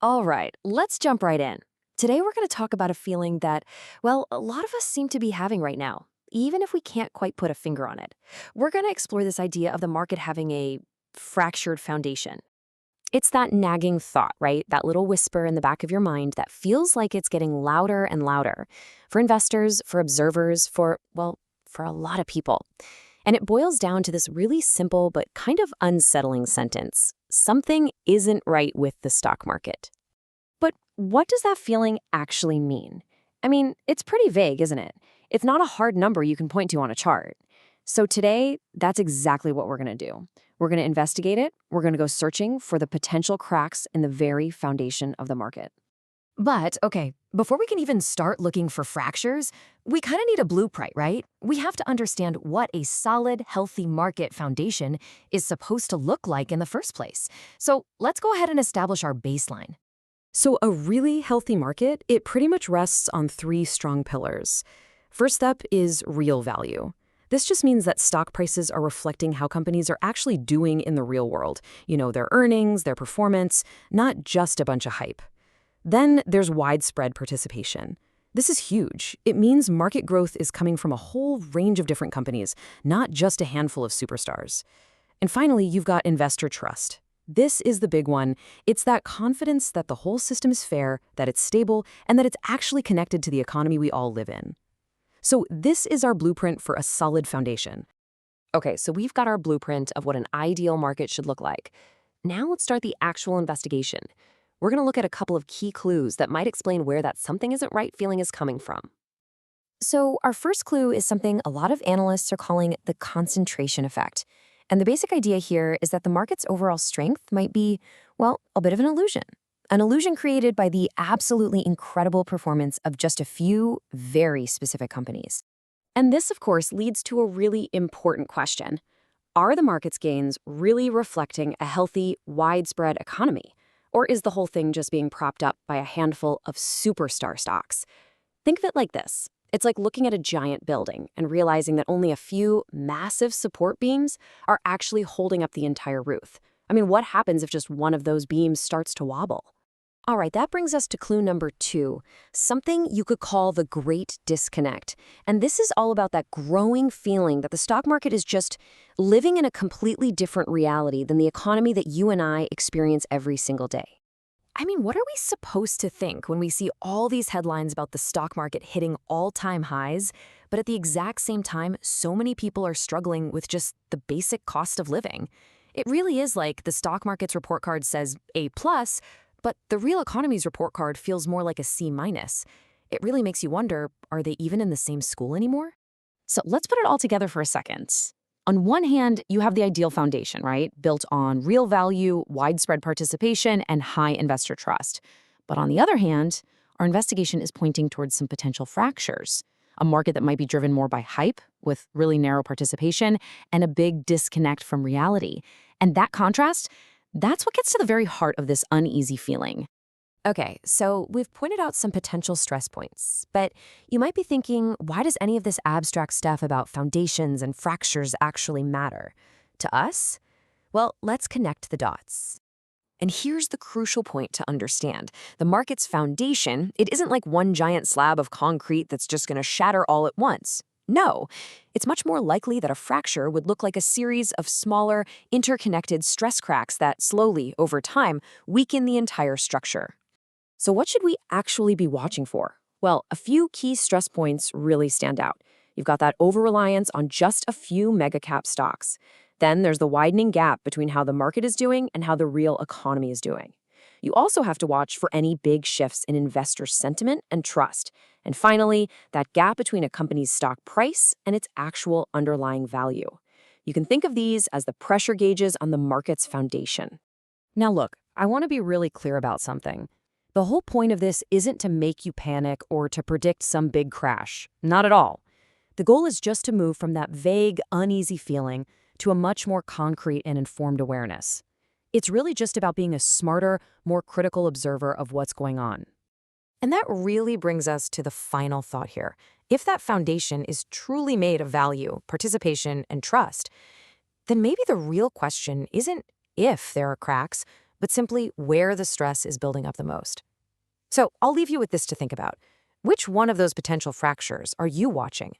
All right, let's jump right in. Today we're going to talk about a feeling that, well, a lot of us seem to be having right now, even if we can't quite put a finger on it. We're going to explore this idea of the market having a fractured foundation. It's that nagging thought, right? That little whisper in the back of your mind that feels like it's getting louder and louder for investors, for observers, for a lot of people. And it boils down to this really simple but kind of unsettling sentence. Something isn't right with the stock market. But what does that feeling actually mean? I mean, it's pretty vague, isn't it? It's not a hard number you can point to on a chart. So today, that's exactly what we're going to do. We're going to investigate it. We're going to go searching for the potential cracks in the very foundation of the market. But, okay, before we can even start looking for fractures, we kind of need a blueprint, right? We have to understand what a solid, healthy market foundation is supposed to look like in the first place. So let's go ahead and establish our baseline. So a really healthy market, it pretty much rests on three strong pillars. First up is real value. This just means that stock prices are reflecting how companies are actually doing in the real world. You know, their earnings, their performance, not just a bunch of hype. Then there's widespread participation. This is huge. It means market growth is coming from a whole range of different companies, not just a handful of superstars. And finally, you've got investor trust. This is the big one. It's that confidence that the whole system is fair, that it's stable, and that it's actually connected to the economy we all live in. So this is our blueprint for a solid foundation. Okay, so we've got our blueprint of what an ideal market should look like. Now let's start the actual investigation. We're going to look at a couple of key clues that might explain where that something isn't right feeling is coming from. So our first clue is something a lot of analysts are calling the concentration effect. And the basic idea here is that the market's overall strength might be, well, a bit of an illusion. An illusion created by the absolutely incredible performance of just a few very specific companies. And this, of course, leads to a really important question. Are the market's gains really reflecting a healthy, widespread economy? Or is the whole thing just being propped up by a handful of superstar stocks? Think of it like this. It's like looking at a giant building and realizing that only a few massive support beams are actually holding up the entire roof. I mean, what happens if just one of those beams starts to wobble? All right, that brings us to clue number 2, something you could call the great disconnect. And this is all about that growing feeling that the stock market is just living in a completely different reality than the economy that you and I experience every single day. I mean, what are we supposed to think when we see all these headlines about the stock market hitting all-time highs, but at the exact same time, so many people are struggling with just the basic cost of living? It really is like the stock market's report card says A+, but the real economy's report card feels more like a C-. It really makes you wonder, are they even in the same school anymore? So let's put it all together for a second. On one hand, you have the ideal foundation, right? Built on real value, widespread participation, and high investor trust. But on the other hand, our investigation is pointing towards some potential fractures. A market that might be driven more by hype, with really narrow participation, and a big disconnect from reality. And that contrast, that's what gets to the very heart of this uneasy feeling. Okay, so we've pointed out some potential stress points, but you might be thinking, why does any of this abstract stuff about foundations and fractures actually matter? To us? Well, let's connect the dots. And here's the crucial point to understand. The market's foundation, it isn't like one giant slab of concrete that's just going to shatter all at once. No, it's much more likely that a fracture would look like a series of smaller, interconnected stress cracks that slowly, over time, weaken the entire structure. So what should we actually be watching for? Well, a few key stress points really stand out. You've got that over-reliance on just a few mega-cap stocks. Then there's the widening gap between how the market is doing and how the real economy is doing. You also have to watch for any big shifts in investor sentiment and trust. And finally, that gap between a company's stock price and its actual underlying value. You can think of these as the pressure gauges on the market's foundation. Now look, I want to be really clear about something. The whole point of this isn't to make you panic or to predict some big crash. Not at all. The goal is just to move from that vague, uneasy feeling to a much more concrete and informed awareness. It's really just about being a smarter, more critical observer of what's going on. And that really brings us to the final thought here. If that foundation is truly made of value, participation, and trust, then maybe the real question isn't if there are cracks, but but simply where the stress is building up the most. So I'll leave you with this to think about. Which one of those potential fractures are you watching?